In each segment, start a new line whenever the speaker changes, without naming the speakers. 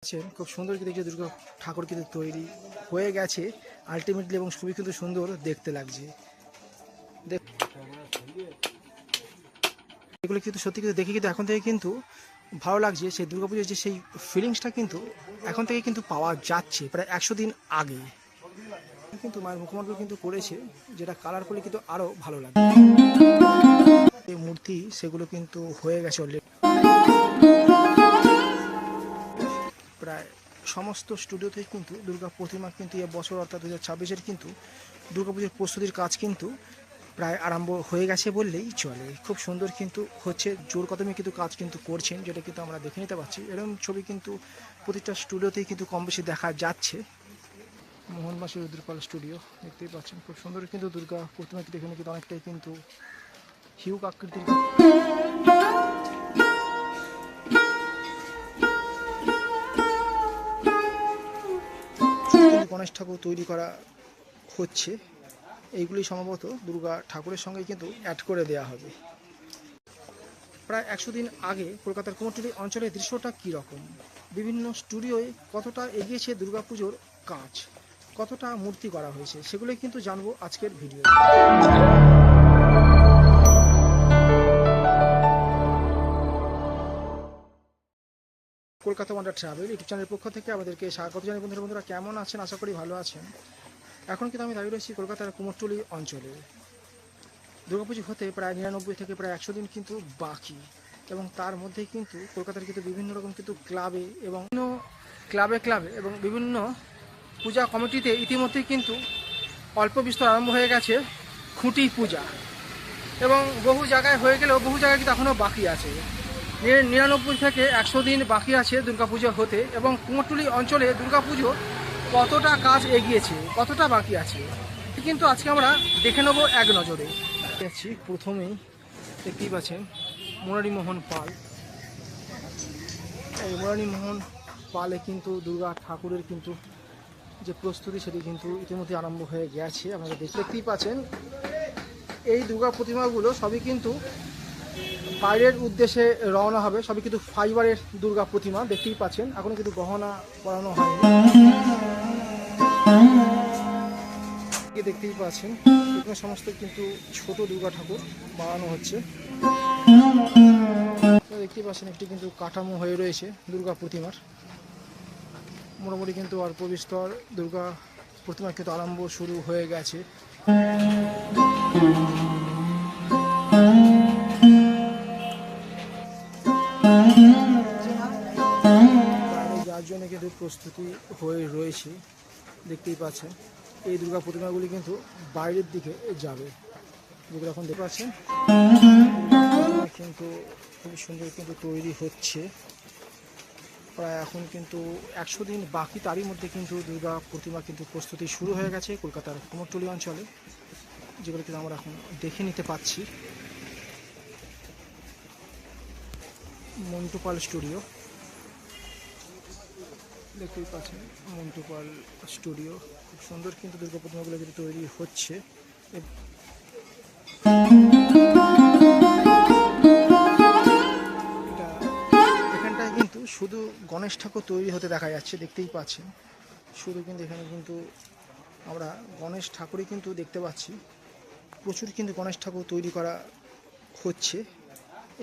আছেন খুব সুন্দর কিন্তু দেখছি দুর্গা ঠাকুর কিন্তু তৈরি হয়ে গেছে আলটিমেটলি এবং খুবই কিন্তু সুন্দর দেখতে লাগছে। এগুলো কিন্তু সত্যি কিন্তু দেখে কিন্তু এখন থেকে কিন্তু ভালো লাগছে, সেই দুর্গাপুজোর যে সেই ফিলিংসটা কিন্তু এখন থেকে কিন্তু পাওয়া যাচ্ছে প্রায় 100 দিন আগে। কিন্তু মায়ের মুখমণ্ডল কিন্তু করেছে, যেটা কালার করলে কিন্তু আরও ভালো লাগে। এই মূর্তি সেগুলো কিন্তু হয়ে গেছে অলরেডি। প্রায় সমস্ত স্টুডিওতেই কিন্তু দুর্গা প্রতিমা কিন্তু এবছর অর্থাৎ 2026-এর কিন্তু দুর্গাপুজোর প্রস্তুতির কাজ কিন্তু প্রায় আরম্ভ হয়ে গেছে বললেই চলে। খুব সুন্দর কিন্তু হচ্ছে, জোর কদমে কিন্তু কাজ কিন্তু করছেন, যেটা কিন্তু আমরা দেখে নিতে পারছি। এরকম ছবি কিন্তু প্রতিটা স্টুডিওতেই কিন্তু কম বেশি দেখা যাচ্ছে। মোহনবাসী রুদ্রপাল স্টুডিও দেখতেই পাচ্ছেন, খুব সুন্দর কিন্তু দুর্গা প্রতিমা কিন্তু এখানে কিন্তু অনেকটাই কিন্তু হিউক আকৃতির গণেশ ঠাকুর তৈরি করা হচ্ছে। এইগুলি সম্ভবত দুর্গা ঠাকুরের সঙ্গে কিন্তু অ্যাড করে দেওয়া হবে। প্রায় 100 দিন আগে কলকাতার কুমোরটুলি অঞ্চলের দৃশ্যটা কীরকম, বিভিন্ন স্টুডিওয়ে কতটা এগিয়েছে দুর্গাপুজোর কাজ, কতটা মূর্তি করা হয়েছে, সেগুলোই কিন্তু জানবো আজকের video. Kolkata wonder travel YouTube চ্যানেলের পক্ষ থেকে আমাদেরকে স্বাগত জানাই। বন্ধুরা কেমন আছেন, আশা করি ভালো আছেন। এখন কিন্তু আমি দাঁড়িয়ে রয়েছি কলকাতার কুমোরটুলি অঞ্চলে। দুর্গাপুজো হতে প্রায় 99 থেকে প্রায় 100 দিন কিন্তু বাকি, এবং তার মধ্যেই কিন্তু কলকাতার কিন্তু বিভিন্ন রকম কিন্তু ক্লাবে এবং ক্লাবে এবং বিভিন্ন পূজা কমিটিতে ইতিমধ্যেই কিন্তু অল্প বিস্তর আরম্ভ হয়ে গেছে খুঁটি পূজা, এবং বহু জায়গায় হয়ে গেলেও বহু জায়গায় কিন্তু এখনও বাকি আছে। 99 থেকে 100 দিন বাকি আছে দুর্গাপুজো হতে, এবং কুমোরটুলি অঞ্চলে দুর্গাপুজো কতটা কাজ এগিয়েছে, কতটা বাকি আছে কিন্তু আজকে আমরা দেখে নেব এক নজরে। যাচ্ছি প্রথমেই দেখতেই পাচ্ছেন মুরারিমোহন পাল। এই মুরারিমোহন পালে কিন্তু দুর্গা ঠাকুরের কিন্তু যে প্রস্তুতি সেটি কিন্তু ইতিমধ্যে আরম্ভ হয়ে গেছে। আপনারা দেখতেই পাচ্ছেন এই দুর্গা প্রতিমাগুলো সবই কিন্তু বাইরের উদ্দেশ্যে রওনা হবে, সবই কিন্তু ফাইবারের দুর্গা প্রতিমা। দেখতেই পাচ্ছেন এখনো কিন্তু গহনা পরানো হয়নি। দেখতেই পাচ্ছেন এখানে সমস্ত কিন্তু ছোট দুর্গা ঠাকুর বানানো হচ্ছে। দেখতেই পাচ্ছেন একটি কিন্তু কাঠামো হয়ে রয়েছে দুর্গা প্রতিমার। মোটামুটি কিন্তু অল্প বিস্তর দুর্গা প্রতিমা কিন্তু আরম্ভ শুরু হয়ে গেছে। যার জন্য কিন্তু প্রস্তুতি হয়ে রয়েছে। দেখতেই পাচ্ছেন এই দুর্গা প্রতিমাগুলি কিন্তু বাইরের দিকে যাবে, যেগুলো এখন দেখতে পাচ্ছেন কিন্তু খুব সুন্দর কিন্তু তৈরি হচ্ছে। প্রায় এখন কিন্তু 100 দিন বাকি, তারই মধ্যে কিন্তু দুর্গা প্রতিমা কিন্তু প্রস্তুতি শুরু হয়ে গেছে কলকাতার কুমোরটুলি অঞ্চলে, যেগুলো কিন্তু আমরা এখন দেখে নিতে পাচ্ছি। মন্টুপাল স্টুডিও দেখতেই পাচ্ছেন, মন্টুপাল স্টুডিও খুব সুন্দর কিন্তু দুর্গা প্রতিমাগুলো কিন্তু তৈরি হচ্ছে। এখানটায় কিন্তু শুধু গণেশ ঠাকুর তৈরি হতে দেখা যাচ্ছে, দেখতেই পাচ্ছেন শুধু কিন্তু এখানে কিন্তু আমরা গণেশ ঠাকুরই কিন্তু দেখতে পাচ্ছি। প্রচুর কিন্তু গণেশ ঠাকুর তৈরি করা হচ্ছে।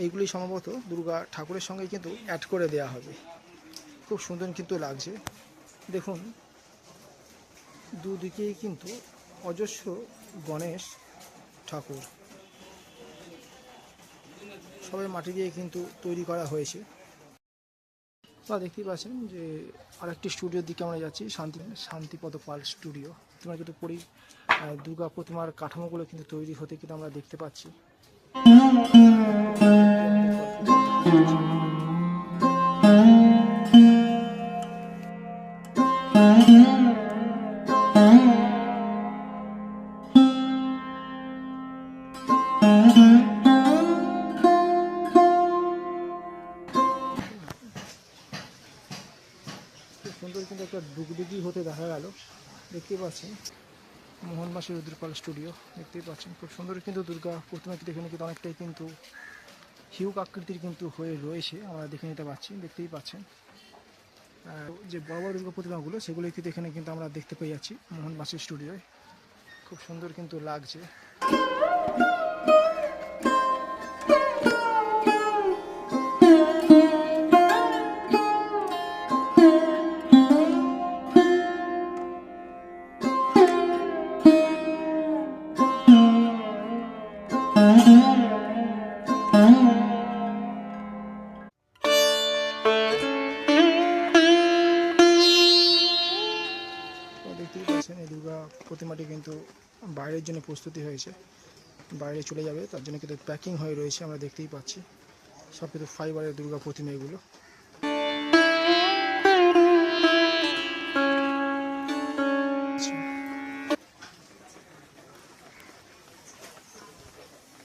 এইগুলি সম্ভবত দুর্গা ঠাকুরের সঙ্গে কিন্তু অ্যাড করে দেওয়া হবে। খুব সুন্দর কিন্তু লাগছে। দেখুন দুদিকেই কিন্তু অজস্র গণেশ ঠাকুর, সবাই মাটি দিয়ে কিন্তু তৈরি করা হয়েছে। আপনারা দেখতেই পাচ্ছেন যে আরেকটি স্টুডিওর দিকে আমরা যাচ্ছি, শান্তিপদ পাল স্টুডিও। তোমরা কিন্তু দুর্গা প্রতিমার কাঠামোগুলো কিন্তু তৈরি হতে কিন্তু আমরা দেখতে পাচ্ছি। সুন্দর কিন্তু একটা ডুগডুগি হতে দেখা গেল। দেখতেই পাচ্ছেন মোহনবাসী রুদ্রপাল স্টুডিও দেখতেই পাচ্ছেন, খুব সুন্দর কিন্তু দুর্গা প্রতিমা কিন্তু এখানে কিন্তু অনেকটাই কিন্তু হিউক আকৃতির কিন্তু হয়ে রয়েছে, আমরা দেখে নিতে পাচ্ছি। দেখতেই পাচ্ছেন যে বড় বড় দুর্গা প্রতিমাগুলো সেগুলো কিন্তু এখানে কিন্তু আমরা দেখতে পেয়ে যাচ্ছি মোহন বাসুর স্টুডিওয়। খুব সুন্দর কিন্তু লাগছে। দেখতেই পাচ্ছেন এই দুর্গা প্রতিমাটি কিন্তু বাইরের জন্য প্রস্তুতি হয়েছে, বাইরে চলে যাবে তার জন্য কিন্তু প্যাকিং হয়ে রয়েছে। আমরা দেখতেই পাচ্ছি সব কিন্তু ফাইবারের দুর্গা প্রতিমা এগুলো।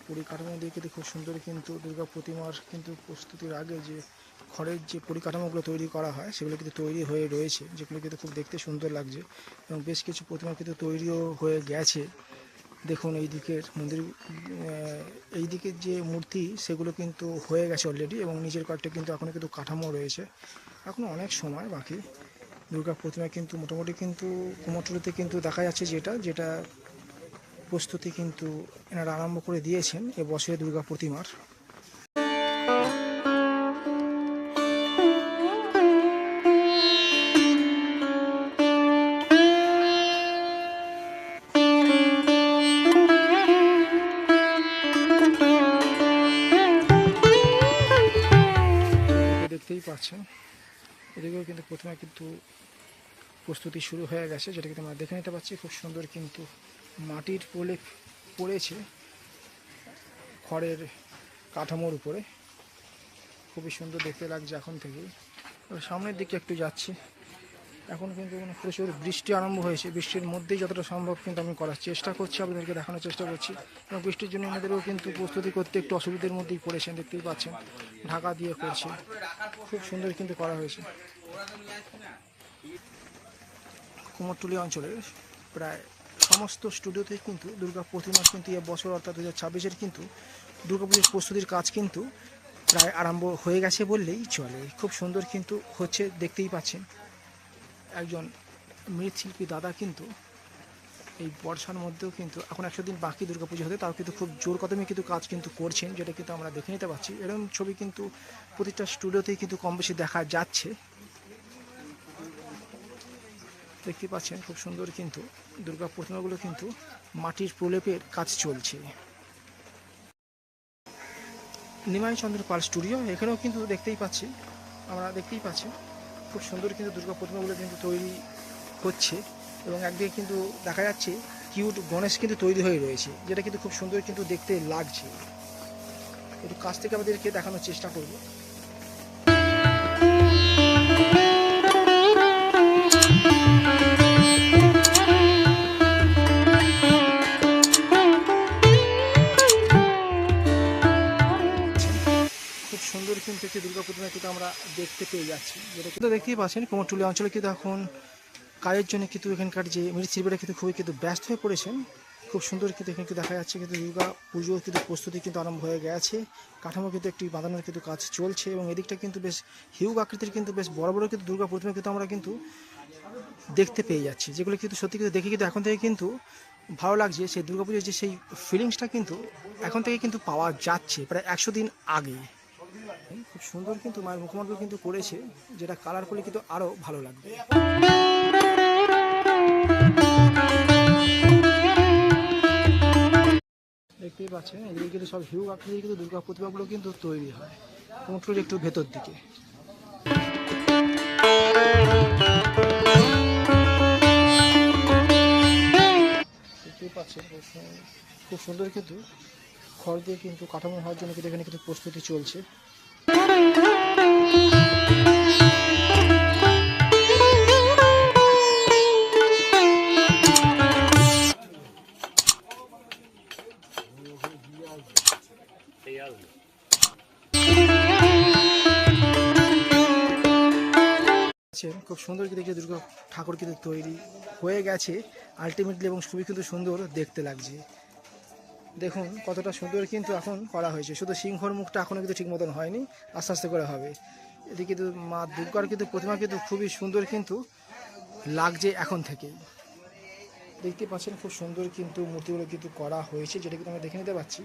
পরিকাঠামো দিয়ে কিন্তু খুব সুন্দর কিন্তু দুর্গা প্রতিমার কিন্তু প্রস্তুতির আগে যে খড়ের যে পরিকাঠামোগুলো তৈরি করা হয় সেগুলো কিন্তু তৈরি হয়ে রয়েছে, যেগুলো কিন্তু খুব দেখতে সুন্দর লাগছে। এবং বেশ কিছু প্রতিমা কিন্তু তৈরিও হয়ে গেছে। দেখুন এই দিকের মন্দির, এই দিকের যে মূর্তি সেগুলো কিন্তু হয়ে গেছে অলরেডি, এবং নিচের কয়েকটা কিন্তু এখনও কিন্তু কাঠামো রয়েছে। এখনও অনেক সময় বাকি। দুর্গা প্রতিমা কিন্তু মোটামুটি কিন্তু কুমোরটুলিতে কিন্তু দেখা যাচ্ছে যেটা প্রস্তুতি কিন্তু এনারা আরম্ভ করে দিয়েছেন এবছরের দুর্গা প্রতিমার। দেখতেই পাচ্ছেন এদিকেও কিন্তু প্রতিমা কিন্তু প্রস্তুতি শুরু হয়ে গেছে, যেটা কিন্তু আমরা দেখে নিতে পাচ্ছি। খুব সুন্দর কিন্তু মাটির প্রলেপ পড়েছে খড়ের কাঠামোর উপরে, খুবই সুন্দর দেখতে লাগছে এখন থেকেই। সামনের দিকে একটু যাচ্ছি, এখন কিন্তু প্রচুর বৃষ্টি আরম্ভ হয়েছে। বৃষ্টির মধ্যেই যতটা সম্ভব কিন্তু আমি করার চেষ্টা করছি, আপনাদেরকে দেখানোর চেষ্টা করছি। এবং বৃষ্টির জন্য এনাদেরও কিন্তু প্রস্তুতি করতে একটু অসুবিধার মধ্যেই পড়েছেন, দেখতেই পাচ্ছেন ঢাকা দিয়ে করছে। খুব সুন্দর কিন্তু করা হয়েছে। কুমোরটুলি অঞ্চলের প্রায় সমস্ত স্টুডিওতে কিন্তু দুর্গা প্রতিমা কিন্তু এবছর অর্থাৎ 2026-এর কিন্তু দুর্গাপুজোর প্রস্তুতির কাজ কিন্তু প্রায় আরম্ভ হয়ে গেছে বললেই চলে। খুব সুন্দর কিন্তু হচ্ছে, দেখতেই পাচ্ছেন। একজন মৃৎশিল্পী দাদা কিন্তু এই বর্ষার মধ্যেও কিন্তু এখন 100 দিন বাকি দুর্গাপুজো হতে, তাও কিন্তু খুব জোর কদমে কিন্তু কাজ কিন্তু করছেন, যেটা কিন্তু আমরা দেখে নিতে পারছি। এরকম ছবি কিন্তু প্রতিটা স্টুডিওতেই কিন্তু কম বেশি দেখা যাচ্ছে। দেখতে পাচ্ছেন খুব সুন্দর কিন্তু দুর্গা প্রতিমাগুলো কিন্তু মাটির প্রলেপের কাজ চলছে। নিমাই চন্দ্র পাল স্টুডিও, এখানেও কিন্তু দেখতেই পাচ্ছি, আমরা দেখতেই পাচ্ছি খুব সুন্দর কিন্তু দুর্গা প্রতিমাগুলো কিন্তু তৈরি হচ্ছে। এবং একদিকে কিন্তু দেখা যাচ্ছে কিউট গণেশ কিন্তু তৈরি হয়ে রয়েছে, যেটা কিন্তু খুব সুন্দর কিন্তু দেখতে লাগছে। একটু কাছ থেকে আমাদেরকে দেখানোর চেষ্টা করব। সুন্দর কিন্তু একটি দুর্গা প্রতিমা কিন্তু আমরা দেখতে পেয়ে যাচ্ছি, যেটা কিন্তু দেখতেই পাচ্ছেন কুমোরটুলি অঞ্চলে কিন্তু এখন কাজের জন্য কিন্তু এখানকার যে মৃৎশিল্পীরা কিন্তু খুবই কিন্তু ব্যস্ত হয়ে পড়েছেন। খুব সুন্দর কিন্তু এখানে কিন্তু দেখা যাচ্ছে কিন্তু দুর্গা পুজোর কিন্তু প্রস্তুতি কিন্তু আরম্ভ হয়ে গেছে। কাঠামো কিন্তু একটি বাঁধানোর কিন্তু কাজ চলছে, এবং এদিকটা কিন্তু বেশ হিউজ আকৃতির কিন্তু বেশ বড় বড় কিন্তু দুর্গা প্রতিমা কিন্তু আমরা কিন্তু দেখতে পেয়ে যাচ্ছি, যেগুলো কিন্তু সত্যি কিন্তু দেখে কিন্তু এখন থেকে কিন্তু ভালো লাগছে। সেই দুর্গাপুজোর যে সেই ফিলিংসটা কিন্তু এখন থেকে কিন্তু পাওয়া যাচ্ছে প্রায় 100 দিন আগে। খুব সুন্দর কিন্তু মায়ের মুখমণ্ডল কিন্তু করেছে, যেটা কালার করলে কিন্তু আরো ভালো লাগবে। দেখতেই পাচ্ছেন এদিকে কিন্তু সব হিউজ আকৃতির কিন্তু দুর্গা প্রতিমাগুলো কিন্তু তৈরি হয় কুমোরটুলির একটু ভেতর দিকে। দেখতেই পাচ্ছেন খুব সুন্দর কিন্তু খড় দিয়ে কিন্তু কাঠামো হওয়ার জন্য কিন্তু এখানে কিন্তু প্রস্তুতি চলছে। খুব সুন্দর কিন্তু দেখছি দুর্গা ঠাকুর কিন্তু তৈরি হয়ে গেছে আলটিমেটলি, এবং খুবই কিন্তু সুন্দর দেখতে লাগছে। দেখুন কতটা সুন্দর কিন্তু এখন করা হয়েছে। শুধু সিংহর মুখটা এখনও কিন্তু ঠিক মতন হয়নি, আস্তে আস্তে করে হবে। এদিকে কিন্তু মা দুর্গার কিন্তু প্রতিমা কিন্তু খুবই সুন্দর কিন্তু লাগছে এখন থেকেই। দেখতে পাচ্ছেন খুব সুন্দর কিন্তু মূর্তিগুলো কিন্তু করা হয়েছে, যেটা কিন্তু আমরা দেখে নিতে পাচ্ছি।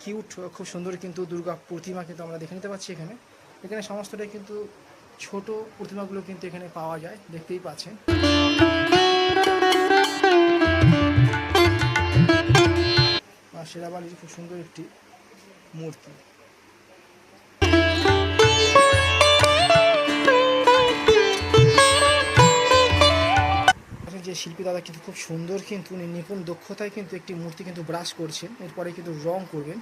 কিউট, খুব সুন্দর কিন্তু দুর্গা প্রতিমা কিন্তু আমরা দেখে নিতে পাচ্ছি। এখানে এখানে সমস্তটাই কিন্তু ছোট প্রতিমাগুলো কিন্তু এখানে পাওয়া যায়, দেখতেই পাচ্ছেন। আর শেরাবালির খুব সুন্দর একটি মূর্তি। যে শিল্পী দাদা কিন্তু খুব সুন্দর কিন্তু নিপুণ দক্ষতায় কিন্তু একটি মূর্তি কিন্তু ব্রাশ করছেন, এরপরে কিন্তু রং করবেন।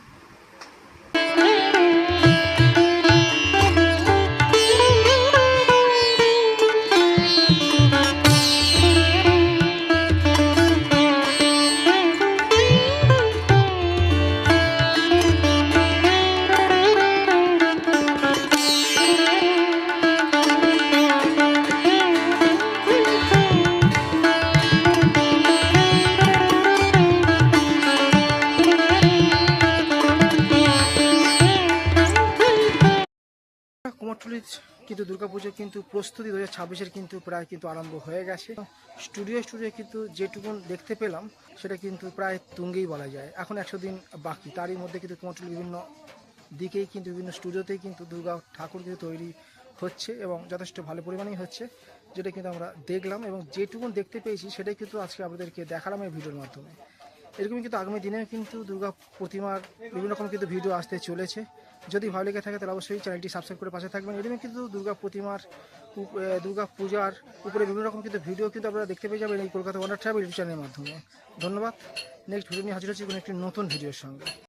কুমোরটুলির কিন্তু দুর্গাপুজোর কিন্তু প্রস্তুতি 2026-এর কিন্তু প্রায় কিন্তু আরম্ভ হয়ে গেছে। স্টুডিও কিন্তু যেটুকুন দেখতে পেলাম সেটা কিন্তু প্রায় তুঙ্গেই বলা যায়। এখন 100 দিন বাকি, তারই মধ্যে কিন্তু কুমোরটুলির বিভিন্ন দিকেই কিন্তু বিভিন্ন স্টুডিওতেই কিন্তু দুর্গা ঠাকুর কিন্তু তৈরি হচ্ছে এবং যথেষ্ট ভালো পরিমাণেই হচ্ছে, যেটা কিন্তু আমরা দেখলাম এবং যেটুকুন দেখতে পেয়েছি সেটাই কিন্তু আজকে আপনাদেরকে দেখালাম এই ভিডিওর মাধ্যমে। এরকমই কিন্তু আগামী দিনেও কিন্তু দুর্গা প্রতিমার বিভিন্ন রকম কিন্তু ভিডিও আসতে চলেছে। যদি ভালো লেগে থাকে তাহলে অবশ্যই চ্যানেলটি সাবস্ক্রাইব করে পাশে থাকবেন। এরকমই কিন্তু দুর্গা প্রতিমার দুর্গা পূজার উপরে বিভিন্ন রকম কিন্তু ভিডিও কিন্তু আপনারা দেখতে পেয়ে যাবেন এই কলকাতা ওয়ান্ডার ট্রাভেল ইউটিউব চ্যানেলের মাধ্যমে। ধন্যবাদ। নেক্সট ভিডিও নিয়ে হাজির হচ্ছি কোনো একটি নতুন ভিডিওর সঙ্গে।